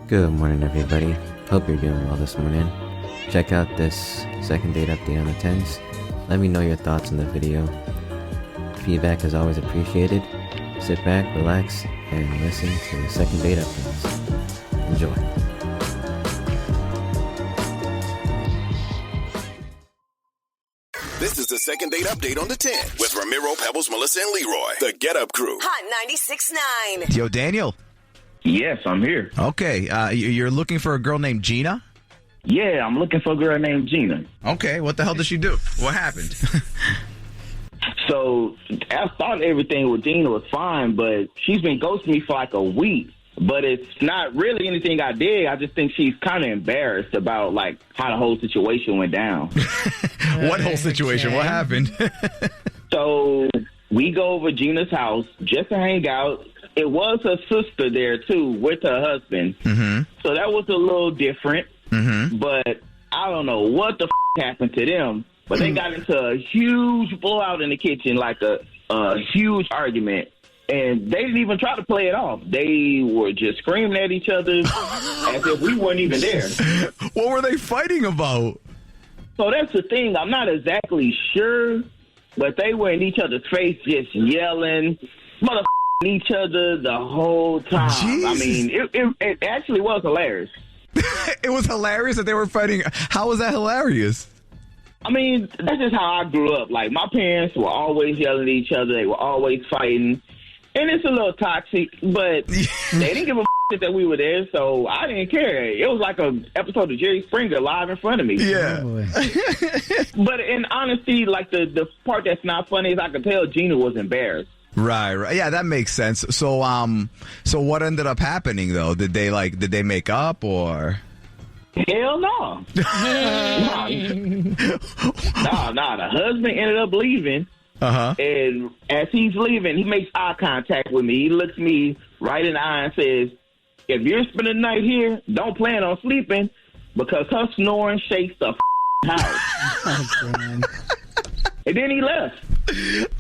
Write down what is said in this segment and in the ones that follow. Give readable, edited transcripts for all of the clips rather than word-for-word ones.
Good morning, everybody. Hope you're doing well this morning. Check out this second date update on the 10s. Let me know your thoughts on the video. Feedback is always appreciated. Sit back, relax, and listen to the second date updates. Enjoy. This is the second date update on the 10 with Ramiro, Pebbles, Melissa, and Leroy. The Get Up Crew. Hot 96.9. Yo, Daniel. Yes, I'm here. Okay, you're looking for a girl named Gina? Yeah, I'm looking for a girl named Gina. Okay, what the hell did she do? What happened? So I thought everything with Gina was fine, but she's been ghosting me for like a week. But it's not really anything I did. I just think she's kind of embarrassed about like how the whole situation went down. What whole situation? What happened? So we go over Gina's house just to hang out. It was her sister there, too, with her husband. Mm-hmm. So that was a little different. Mm-hmm. But I don't know what the happened to them. But they got into a huge blowout in the kitchen, like a huge argument. And they didn't even try to play it off. They were just screaming at each other as if we weren't even there. What were they fighting about? So that's the thing. I'm not exactly sure, but they were in each other's face just yelling, each other the whole time. Jeez. I mean, it actually was hilarious. It was hilarious that they were fighting. How was that hilarious? I mean, that's just how I grew up. Like, my parents were always yelling at each other. They were always fighting. And it's a little toxic, but they didn't give a that we were there, so I didn't care. It was like an episode of Jerry Springer live in front of me. Yeah. But in honesty, like, the part that's not funny is I could tell Gina was embarrassed. Right. Yeah, that makes sense. So what ended up happening though? Did they make up or? Hell no. Nah, the husband ended up leaving. Uh-huh. And as he's leaving, he makes eye contact with me. He looks me right in the eye and says, "If you're spending the night here, don't plan on sleeping because her snoring shakes the house." And then he left.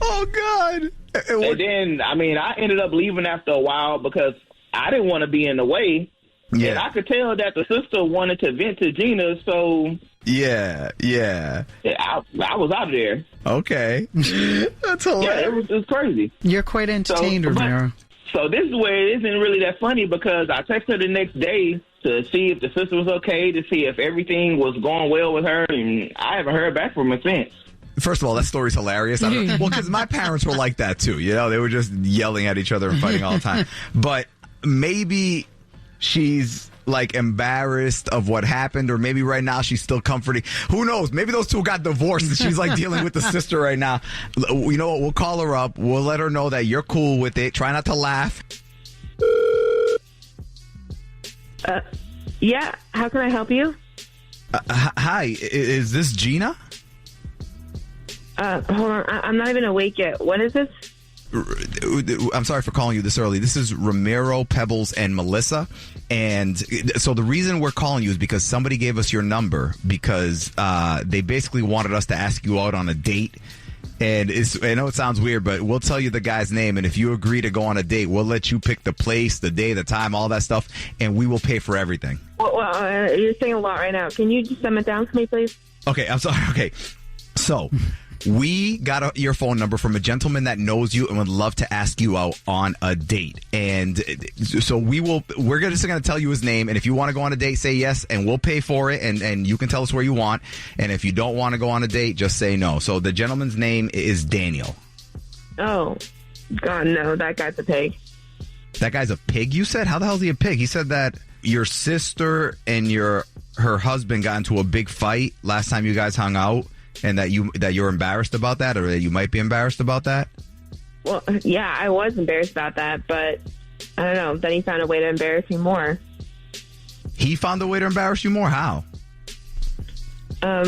Oh, God. And then, I mean, I ended up leaving after a while because I didn't want to be in the way. Yeah. And I could tell that the sister wanted to vent to Gina, so... Yeah. I was out of there. Okay. That's hilarious. Yeah, it was crazy. You're quite entertained, Romero. So this is where it isn't really that funny because I texted her the next day to see if the sister was okay, to see if everything was going well with her, and I haven't heard back from her since. First of all, that story's hilarious. Well, because my parents were like that too. You know, they were just yelling at each other and fighting all the time. But maybe she's like embarrassed of what happened, or maybe right now she's still comforting. Who knows? Maybe those two got divorced and she's like dealing with the sister right now. You know what? We'll call her up. We'll let her know that you're cool with it. Try not to laugh. Yeah. How can I help you? Hi. Is this Gina? Hold on. I'm not even awake yet. What is this? I'm sorry for calling you this early. This is Ramiro, Pebbles, and Melissa. And so the reason we're calling you is because somebody gave us your number because they basically wanted us to ask you out on a date. And I know it sounds weird, but we'll tell you the guy's name. And if you agree to go on a date, we'll let you pick the place, the day, the time, all that stuff. And we will pay for everything. Well, you're saying a lot right now. Can you just sum it down for me, please? Okay, I'm sorry. Okay. So we got your phone number from a gentleman that knows you and would love to ask you out on a date. And so we're just going to tell you his name. And if you want to go on a date, say yes, and we'll pay for it. And you can tell us where you want. And if you don't want to go on a date, just say no. So the gentleman's name is Daniel. Oh, God, no. That guy's a pig. That guy's a pig, you said? How the hell is he a pig? He said that your sister and her husband got into a big fight last time you guys hung out. And that you're embarrassed about that, or that you might be embarrassed about that? Well, yeah, I was embarrassed about that, but I don't know. Then he found a way to embarrass me more. He found a way to embarrass you more? How? I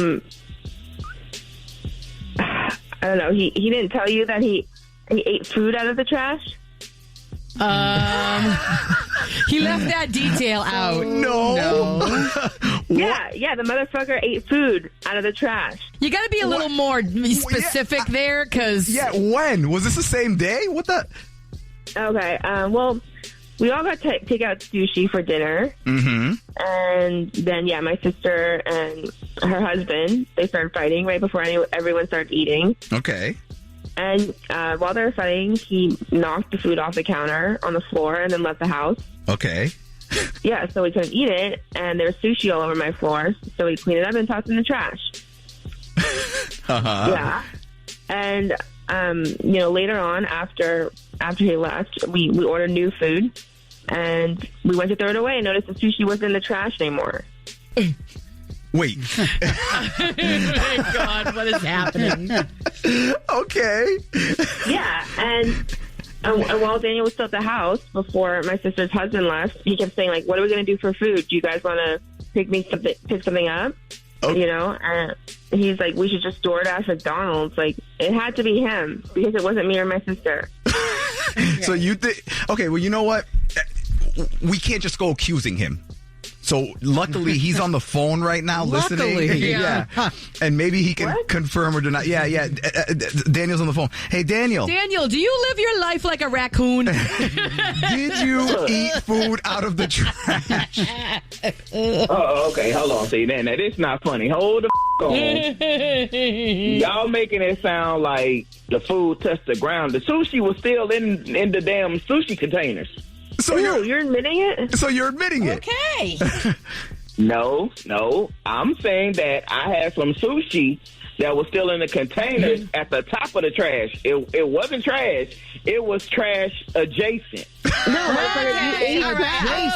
don't know. He didn't tell you that he ate food out of the trash? He left that detail out. No. Yeah, the motherfucker ate food out of the trash. You got to be a little more specific there, because... Yeah, when? Was this the same day? What the... Okay, well, we all got to take out sushi for dinner. Mm-hmm. And then, my sister and her husband, they started fighting right before everyone started eating. Okay. And while they were fighting, he knocked the food off the counter on the floor and then left the house. Okay. Yeah, so we couldn't eat it, and there was sushi all over my floor. So we cleaned it up and tossed it in the trash. Uh-huh. Yeah. And, later on, after he left, we ordered new food, and we went to throw it away and noticed the sushi wasn't in the trash anymore. Wait. Oh my God, what is happening? Okay. Yeah, and while Daniel was still at the house before my sister's husband left, he kept saying, like, what are we going to do for food? Do you guys want to pick something up? Okay. And he's like, we should just DoorDash McDonald's. Like, it had to be him because it wasn't me or my sister. So you think... Okay, well, you know what? We can't just go accusing him. So luckily he's on the phone right now listening. Yeah. And maybe he can confirm or deny. Yeah. Daniel's on the phone. Hey, Daniel. Daniel, do you live your life like a raccoon? Did you eat food out of the trash? Oh, okay. Hold on. See, now this not funny. Hold the on. Y'all making it sound like the food touched the ground. The sushi was still in the damn sushi containers. So you're admitting it? So you're admitting it? Okay. No. I'm saying that I had some sushi that was still in the containers at the top of the trash. It wasn't trash. It was trash adjacent. No,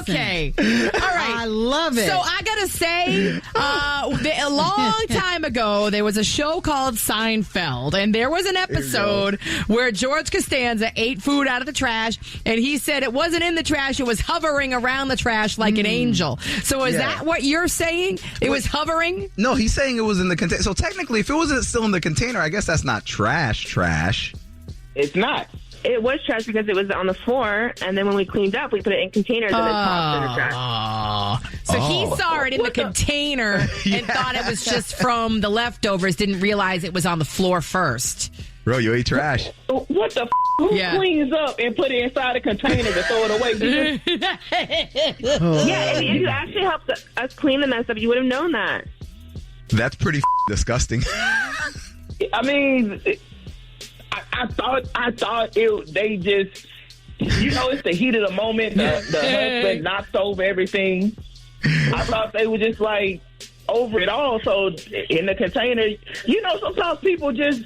Okay. All right. I love it. So I gotta say, a long time ago, there was a show called Seinfeld, and there was an episode where George Costanza ate food out of the trash, and he said it wasn't in the trash; it was hovering around the trash like an angel. So is that what you're saying? It was hovering? No, he's saying it was in the container. So technically, if it wasn't still in the container, I guess that's not trash. It's not. It was trash because it was on the floor, and then when we cleaned up, we put it in containers and then tossed it in the trash. So he saw it in the container and thought it was just from the leftovers, didn't realize it was on the floor first. Bro, you ate trash. What the Who cleans up and put it inside a container to throw it away? Yeah, if you actually helped us clean the mess up, you would have known that. That's pretty disgusting. I mean... I thought they just, it's the heat of the moment. The husband knocks over everything. I thought they were just like over it all. So in the container, sometimes people just.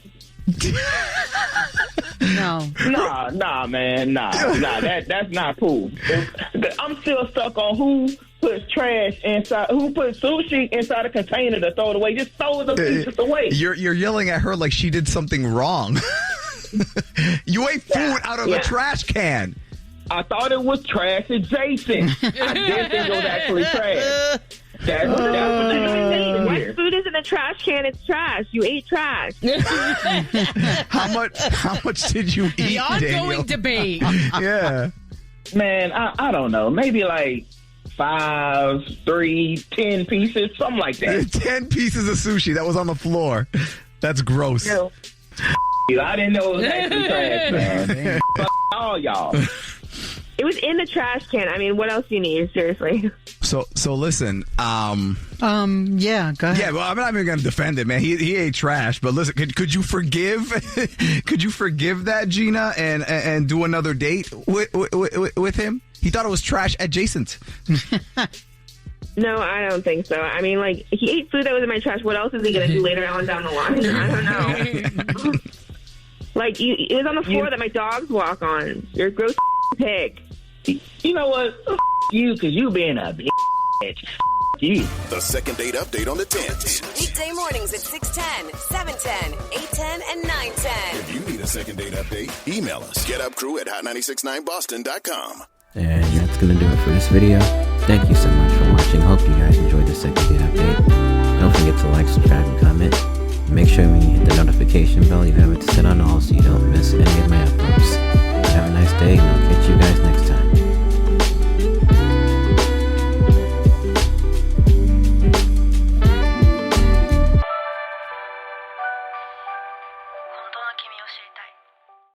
Nah, man, nah. That's not cool. I'm still stuck on who puts trash inside, who puts sushi inside a container to throw it away. Just throw the pieces away. You're yelling at her like she did something wrong. You ate food out of a trash can. I thought it was trash adjacent. I didn't think it was actually trash. That's what When food is in a trash can, it's trash. You ate trash. How much did you eat, The ongoing Daniel? debate. Yeah. Man, I don't know. Maybe like 5, 3, 10 pieces, something like that. 10 pieces of sushi that was on the floor. That's gross. I didn't know it was actually trash, man. Fuck all y'all. It was in the trash can. I mean, what else do you need? Seriously. So listen. Yeah, go ahead. Yeah, well, I'm not even going to defend it, man. He ate trash, but listen, could you forgive? Could you forgive that, Gina, and do another date with him? He thought it was trash adjacent. No, I don't think so. I mean, like, he ate food that was in my trash. What else is he going to do later on down the line? I don't know. Like, it was on the floor that my dogs walk on. You're a gross pig. You know what? You, because you being a bitch. You. The second date update on the 10s. Weekday mornings at 6:10, 7:10, 8:10, and 9:10. If you need a second date update, email us. GetUpCrew@hot969boston.com. And that's gonna do it for this video. Thank you so much for watching. Hope you guys enjoyed the second date update. Don't forget to like, subscribe, and comment. Make sure when you hit the notification bell, you have it set on all so you don't miss any of my uploads.